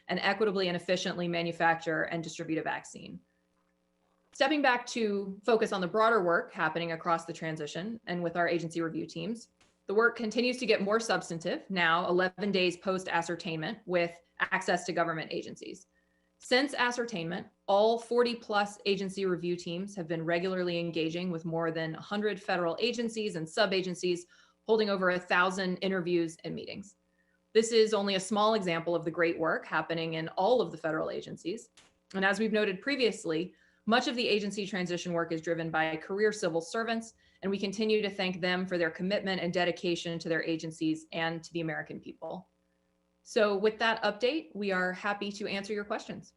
and equitably and efficiently manufacture and distribute a vaccine. Stepping back to focus on the broader work happening across the transition and with our agency review teams, the work continues to get more substantive now 11 days post-ascertainment with access to government agencies. Since ascertainment, all 40 plus agency review teams have been regularly engaging with more than 100 federal agencies and sub-agencies, holding over 1,000 interviews and meetings. This is only a small example of the great work happening in all of the federal agencies. And as we've noted previously, much of the agency transition work is driven by career civil servants, and we continue to thank them for their commitment and dedication to their agencies and to the American people. So with that update, we are happy to answer your questions.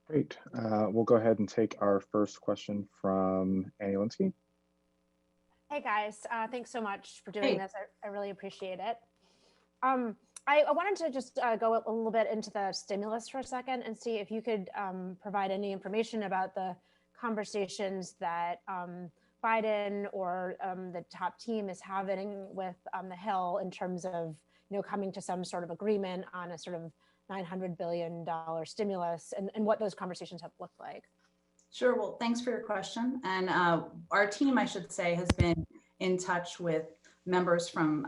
Great. We'll go ahead and take our first question from Annie Linsky. Hey guys, thanks so much for doing this. I really appreciate it. I wanted to just go a little bit into the stimulus for a second and see if you could provide any information about the conversations that Biden or the top team is having with the Hill in terms of, coming to some sort of agreement on a sort of $900 billion stimulus and what those conversations have looked like. Sure. Well, thanks for your question. And our team, I should say, has been in touch with members from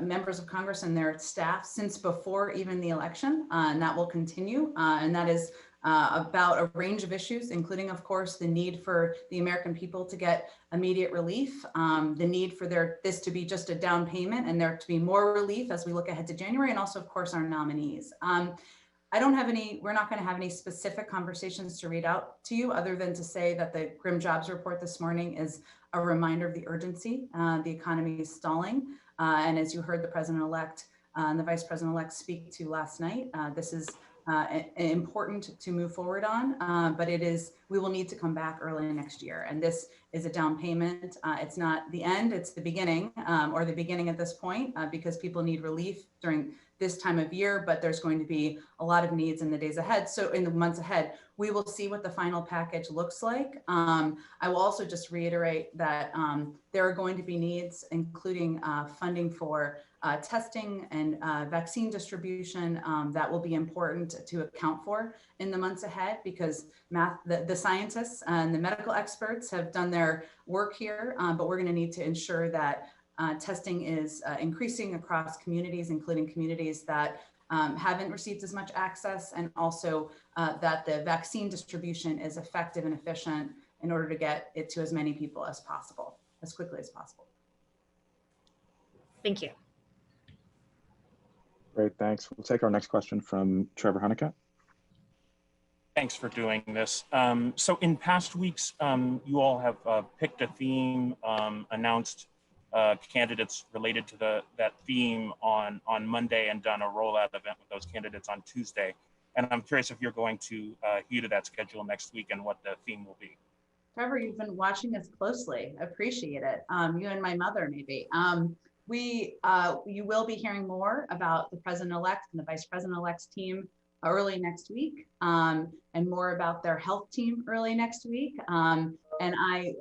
members of Congress and their staff since before even the election, and that will continue. And that is about a range of issues, including, of course, the need for the American people to get immediate relief, the need for this to be just a down payment and there to be more relief as we look ahead to January, and also, of course, our nominees. We're not going to have any specific conversations to read out to you other than to say that the grim jobs report this morning is a reminder of the urgency. The economy is stalling. And as you heard the president-elect and the vice president-elect speak to last night, this is important to move forward on, but we will need to come back early next year. And this is a down payment. It's not the end, it's the beginning, or the beginning at this point, because people need relief during this time of year, but there's going to be a lot of needs in the days ahead. So in the months ahead, we will see what the final package looks like. I will also just reiterate that there are going to be needs, including funding for testing and vaccine distribution that will be important to account for in the months ahead, because the scientists and the medical experts have done their work here, but we're going to need to ensure that testing is increasing across communities, including communities that haven't received as much access, and also that the vaccine distribution is effective and efficient in order to get it to as many people as possible, as quickly as possible. Thank you. Great, thanks. We'll take our next question from Trevor Honeycutt. Thanks for doing this. So in past weeks, you all have picked a theme, announced candidates related to that theme on Monday, and done a rollout event with those candidates on Tuesday. And I'm curious if you're going to adhere to that schedule next week and what the theme will be. Trevor, you've been watching us closely. Appreciate it. You and my mother, maybe. You will be hearing more about the president-elect and the vice president-elect's team early next week, and more about their health team early next week. And I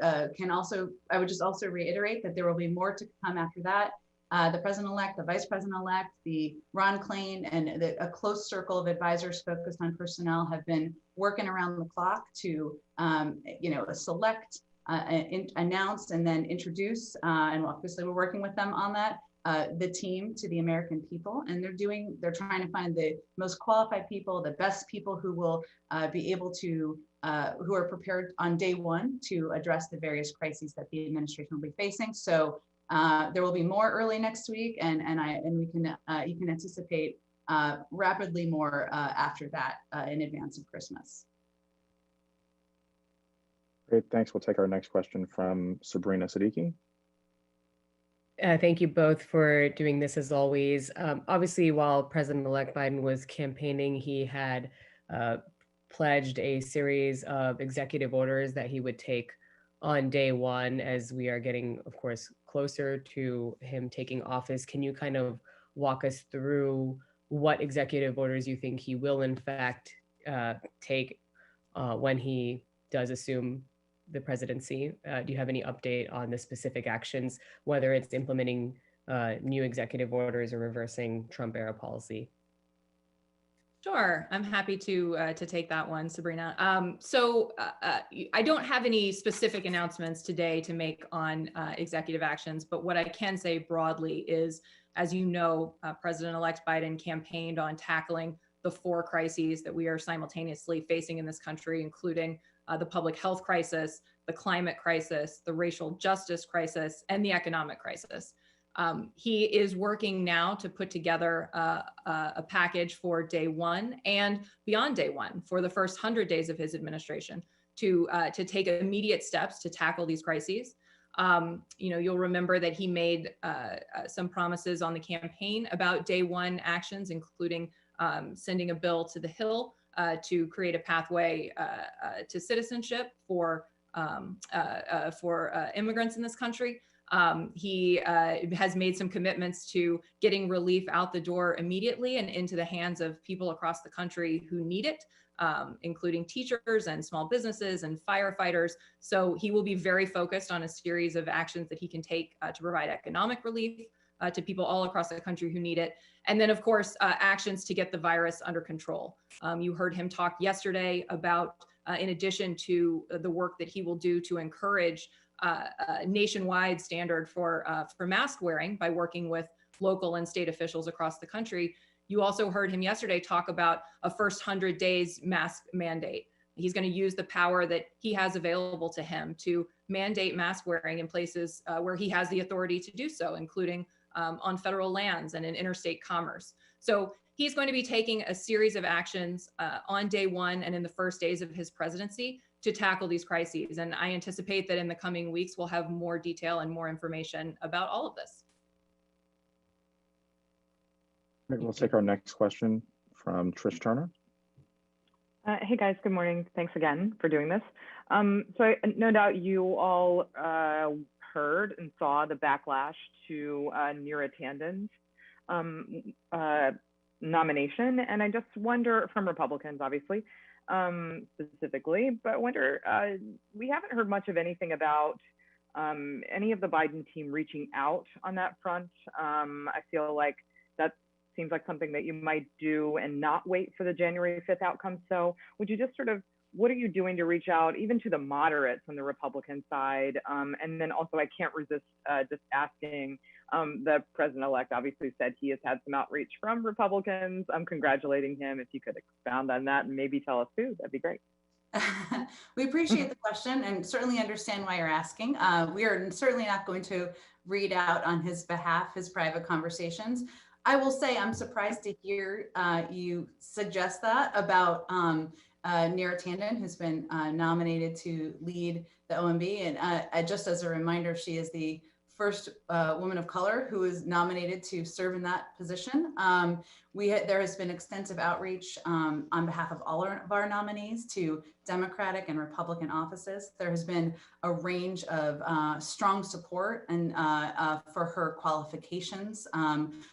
would just also reiterate that there will be more to come after that. The president-elect, the vice president-elect, the Ron Klain, and a close circle of advisors focused on personnel have been working around the clock to, select, announce, and then introduce, and obviously we're working with them on that, the team to the American people. And they're trying to find the most qualified people, the best people who will be able to, who are prepared on day one to address the various crises that the administration will be facing. So there will be more early next week, and you can anticipate rapidly more after that in advance of Christmas. Great, thanks. We'll take our next question from Sabrina Siddiqui. Thank you both for doing this as always. Obviously, while President-elect Biden was campaigning, he had pledged a series of executive orders that he would take on day one. As we are getting, of course, closer to him taking office, can you kind of walk us through what executive orders you think he will in fact take when he does assume the presidency? Do you have any update on the specific actions, whether it's implementing new executive orders or reversing Trump era policy? Sure, I'm happy to take that one, Sabrina. I don't have any specific announcements today to make on executive actions, but what I can say broadly is, as you know, President-elect Biden campaigned on tackling the 4 crises that we are simultaneously facing in this country, including the public health crisis, the climate crisis, the racial justice crisis, and the economic crisis. He is working now to put together a package for day 1 and beyond day 1 for the first 100 days of his administration to take immediate steps to tackle these crises. You'll remember that he made some promises on the campaign about day 1 actions, including sending a bill to the Hill to create a pathway to citizenship for immigrants in this country. He has made some commitments to getting relief out the door immediately and into the hands of people across the country who need it, including teachers and small businesses and firefighters. So he will be very focused on a series of actions that he can take to provide economic relief to people all across the country who need it. And then, of course, actions to get the virus under control. You heard him talk yesterday about, in addition to the work that he will do to encourage a nationwide standard for mask wearing by working with local and state officials across the country. You also heard him yesterday talk about a first 100 days mask mandate. He's going to use the power that he has available to him to mandate mask wearing in places where he has the authority to do so, including on federal lands and in interstate commerce. So he's going to be taking a series of actions on day 1 and in the first days of his presidency to tackle these crises. And I anticipate that in the coming weeks, we'll have more detail and more information about all of this. We'll take our next question from Trish Turner. Hey guys, good morning. Thanks again for doing this. No doubt you all heard and saw the backlash to Neera Tanden's nomination. And I just wonder, from Republicans, obviously, specifically, but I wonder, we haven't heard much of anything about any of the Biden team reaching out on that front. I feel like that seems like something that you might do and not wait for the January 5th outcome. So would you just sort of, what are you doing to reach out even to the moderates on the Republican side? And then also, I can't resist just asking, the president-elect obviously said he has had some outreach from Republicans. I'm congratulating him. If you could expound on that and maybe tell us who, that'd be great. We appreciate the question and certainly understand why you're asking. We are certainly not going to read out on his behalf his private conversations. I will say I'm surprised to hear you suggest that about Neera Tanden, who's been nominated to lead the OMB. And just as a reminder, she is the first woman of color who is nominated to serve in that position. There has been extensive outreach on behalf of all of our nominees to Democratic and Republican offices. There has been a range of strong support and for her qualifications,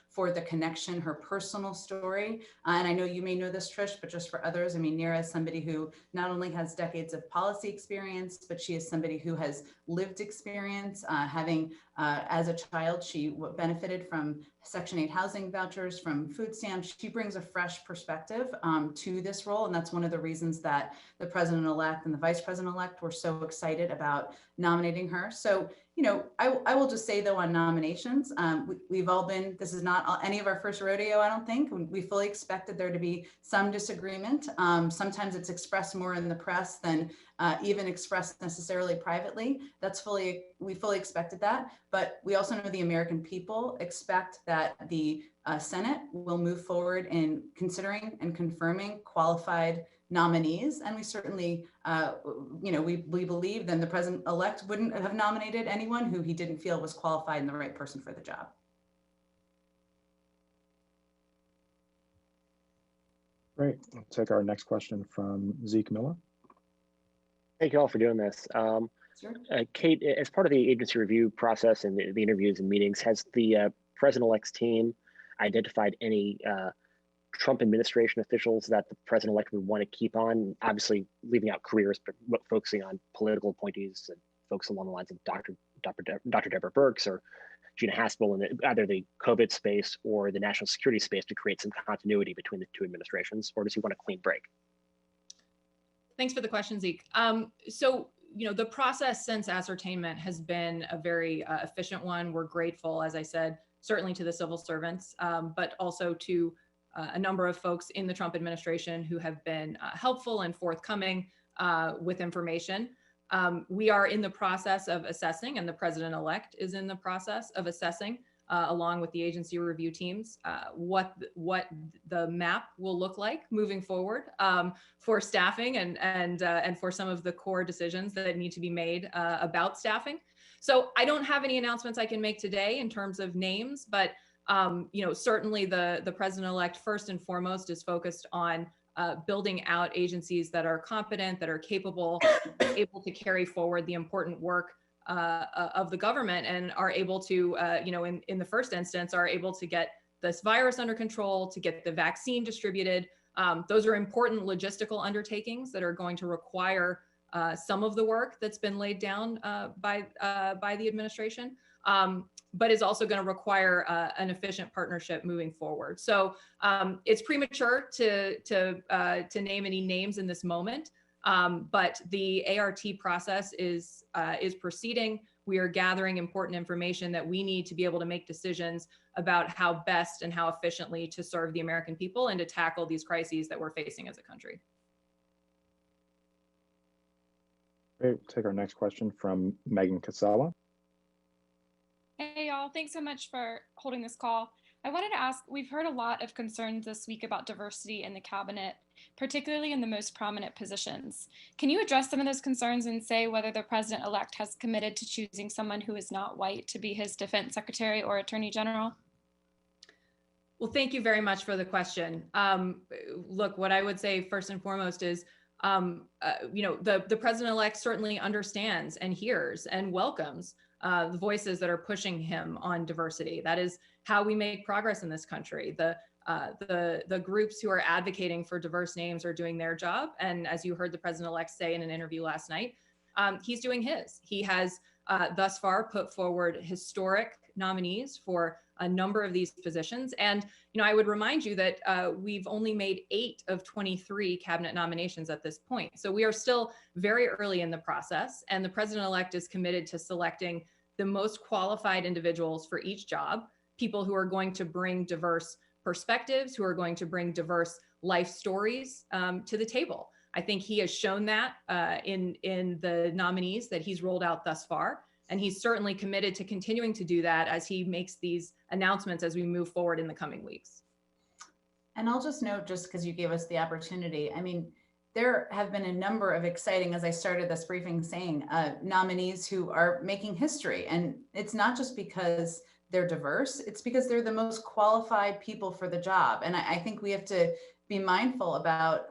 for the connection, her personal story. And I know you may know this, Trish, but just for others, I mean, Neera is somebody who not only has decades of policy experience, but she is somebody who has lived experience, having, as a child, she benefited from Section 8 housing vouchers, from food stamps. She brings a fresh perspective to this role. And that's one of the reasons that the president-elect and the vice president-elect were so excited about nominating her. So, you know, I will just say, though, on nominations, we've all been, this is not any of our first rodeo, I don't think. We fully expected there to be some disagreement. Sometimes it's expressed more in the press than even expressed necessarily privately. We fully expected that. But we also know the American people expect that the Senate will move forward in considering and confirming qualified nominees. And we certainly, we believe then the president-elect wouldn't have nominated anyone who he didn't feel was qualified and the right person for the job. Great. We'll take our next question from Zeke Miller. Thank you all for doing this. Sure. Kate, as part of the agency review process and the interviews and meetings, has the president-elect's team identified any Trump administration officials that the president-elect would want to keep on, obviously leaving out careers, but focusing on political appointees and folks along the lines of Dr. Deborah Birx or Gina Haspel in either the COVID space or the national security space to create some continuity between the two administrations, or does he want a clean break? Thanks for the question, Zeke. So, the process since ascertainment has been a very efficient one. We're grateful, as I said, certainly to the civil servants, but also to a number of folks in the Trump administration who have been helpful and forthcoming with information. We are in the process of assessing, and the president-elect is in the process of assessing, along with the agency review teams, what the map will look like moving forward for staffing and for some of the core decisions that need to be made about staffing. So I don't have any announcements I can make today in terms of names, but certainly the president-elect first and foremost is focused on building out agencies that are competent, that are capable, able to carry forward the important work of the government, and are able to, in the first instance, are able to get this virus under control, to get the vaccine distributed. Those are important logistical undertakings that are going to require some of the work that's been laid down by the administration, but is also going to require an efficient partnership moving forward. So it's premature to name any names in this moment. But the ART process is proceeding. We are gathering important information that we need to be able to make decisions about how best and how efficiently to serve the American people and to tackle these crises that we're facing as a country. Great. We'll take our next question from Megan Casala. Hey, y'all. Thanks so much for holding this call. I wanted to ask, we've heard a lot of concerns this week about diversity in the cabinet, particularly in the most prominent positions. Can you address some of those concerns and say whether the president-elect has committed to choosing someone who is not white to be his defense secretary or attorney general? Well, thank you very much for the question. Look, what I would say first and foremost is, the president-elect certainly understands and hears and welcomes the voices that are pushing him on diversity. That is how we make progress in this country. The groups who are advocating for diverse names are doing their job. And as you heard the president-elect say in an interview last night, he's doing his. He has thus far put forward historic nominees for a number of these positions. And, I would remind you that we've only made 8 of 23 cabinet nominations at this point. So we are still very early in the process, and the president-elect is committed to selecting the most qualified individuals for each job, people who are going to bring diverse perspectives, who are going to bring diverse life stories to the table. I think he has shown that in the nominees that he's rolled out thus far. And he's certainly committed to continuing to do that as he makes these announcements as we move forward in the coming weeks. And I'll just note, just because you gave us the opportunity, I mean, there have been a number of exciting, as I started this briefing saying, nominees who are making history. And it's not just because they're diverse, it's because they're the most qualified people for the job. And I think we have to be mindful about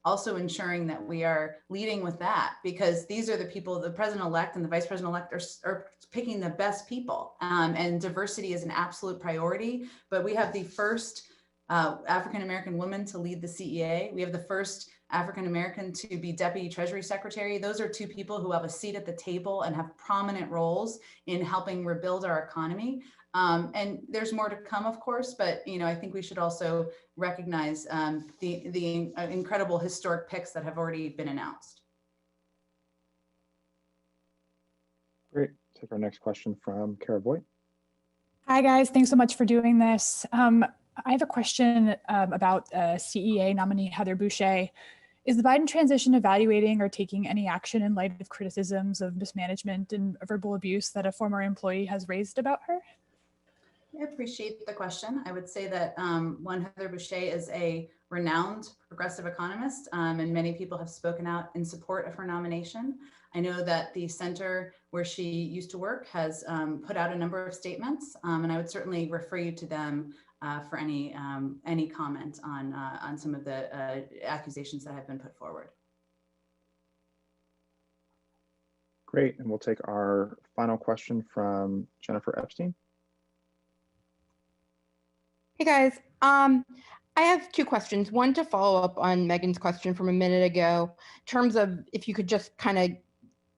also ensuring that we are leading with that, because these are the people, the president-elect and the vice president-elect are picking the best people. And diversity is an absolute priority, but we have the first African-American woman to lead the CEA. We have the first African-American to be Deputy Treasury Secretary. Those are 2 people who have a seat at the table and have prominent roles in helping rebuild our economy. And there's more to come, of course, but I think we should also recognize the incredible historic picks that have already been announced. Great. Take our next question from Kara Voigt. Hi, guys. Thanks so much for doing this. I have a question about CEA nominee Heather Boushey. Is the Biden transition evaluating or taking any action in light of criticisms of mismanagement and verbal abuse that a former employee has raised about her? I appreciate the question. I would say that Heather Boushey is a renowned progressive economist, and many people have spoken out in support of her nomination. I know that the center where she used to work has put out a number of statements, and I would certainly refer you to them for any comment on some of the accusations that have been put forward. Great, and we'll take our final question from Jennifer Epstein. Hey guys, I have 2 questions. One to follow up on Megan's question from a minute ago, in terms of if you could just kind of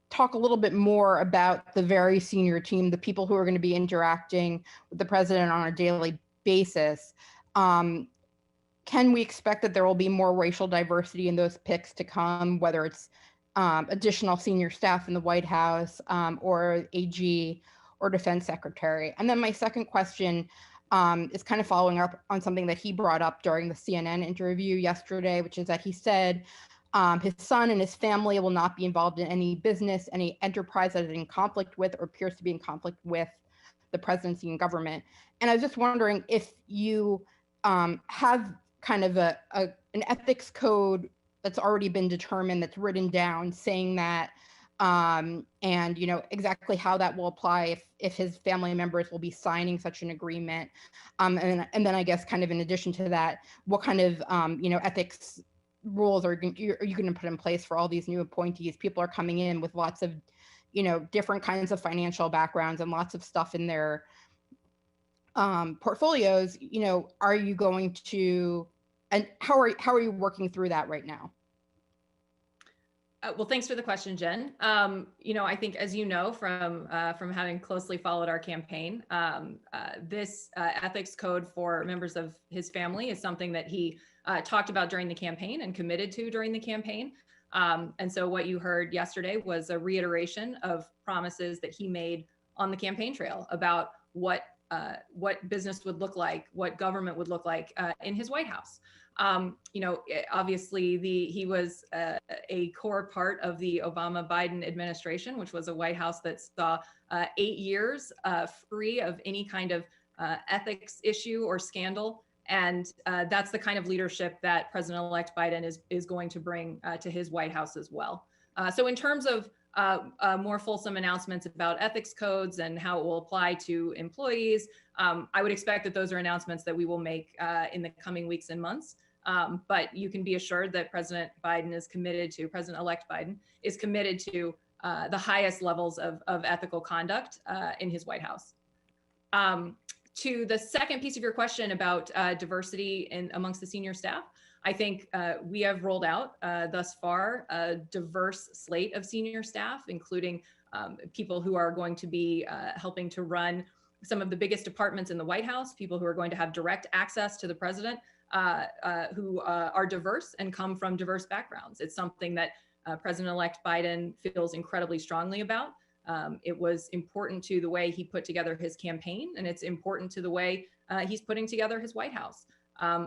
talk a little bit more about the very senior team, the people who are going to be interacting with the president on a daily basis. Can we expect that there will be more racial diversity in those picks to come, whether it's additional senior staff in the White House or AG or Defense Secretary? And then my second question is kind of following up on something that he brought up during the CNN interview yesterday, which is that he said his son and his family will not be involved in any business, any enterprise that is in conflict with or appears to be in conflict with the presidency and government. And I was just wondering if you have kind of an ethics code that's already been determined, that's written down, saying that, and exactly how that will apply if his family members will be signing such an agreement, and then I guess kind of in addition to that, what kind of ethics rules are you going to put in place for all these new appointees? People are coming in with lots of different kinds of financial backgrounds and lots of stuff in their portfolios. Are you going to, and how are you working through that right now? Well, thanks for the question, Jen. I think, as you know, from having closely followed our campaign, this ethics code for members of his family is something that he talked about during the campaign and committed to during the campaign. And so what you heard yesterday was a reiteration of promises that he made on the campaign trail about what business would look like, what government would look like in his White House. Obviously he was a core part of the Obama-Biden administration, which was a White House that saw 8 years free of any kind of ethics issue or scandal. And that's the kind of leadership that President-elect Biden is going to bring to his White House as well. So in terms of more fulsome announcements about ethics codes and how it will apply to employees, I would expect that those are announcements that we will make in the coming weeks and months. But you can be assured that President-elect Biden is committed to the highest levels of ethical conduct in his White House. To the second piece of your question about diversity amongst the senior staff, I think we have rolled out thus far a diverse slate of senior staff, including people who are going to be helping to run some of the biggest departments in the White House, people who are going to have direct access to the president, who are diverse and come from diverse backgrounds. It's something that President-elect Biden feels incredibly strongly about. It was important to the way he put together his campaign, and it's important to the way he's putting together his White House.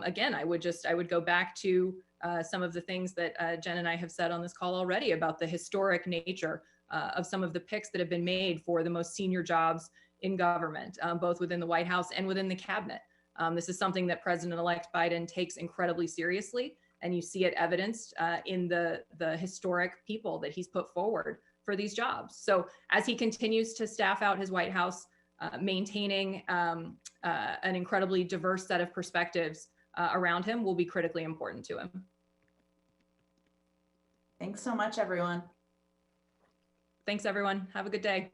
Again, I would go back to some of the things that Jen and I have said on this call already about the historic nature of some of the picks that have been made for the most senior jobs in government, both within the White House and within the cabinet. This is something that President-elect Biden takes incredibly seriously, and you see it evidenced in the historic people that he's put forward for these jobs. So as he continues to staff out his White House, maintaining an incredibly diverse set of perspectives around him will be critically important to him. Thanks so much, everyone. Thanks, everyone. Have a good day.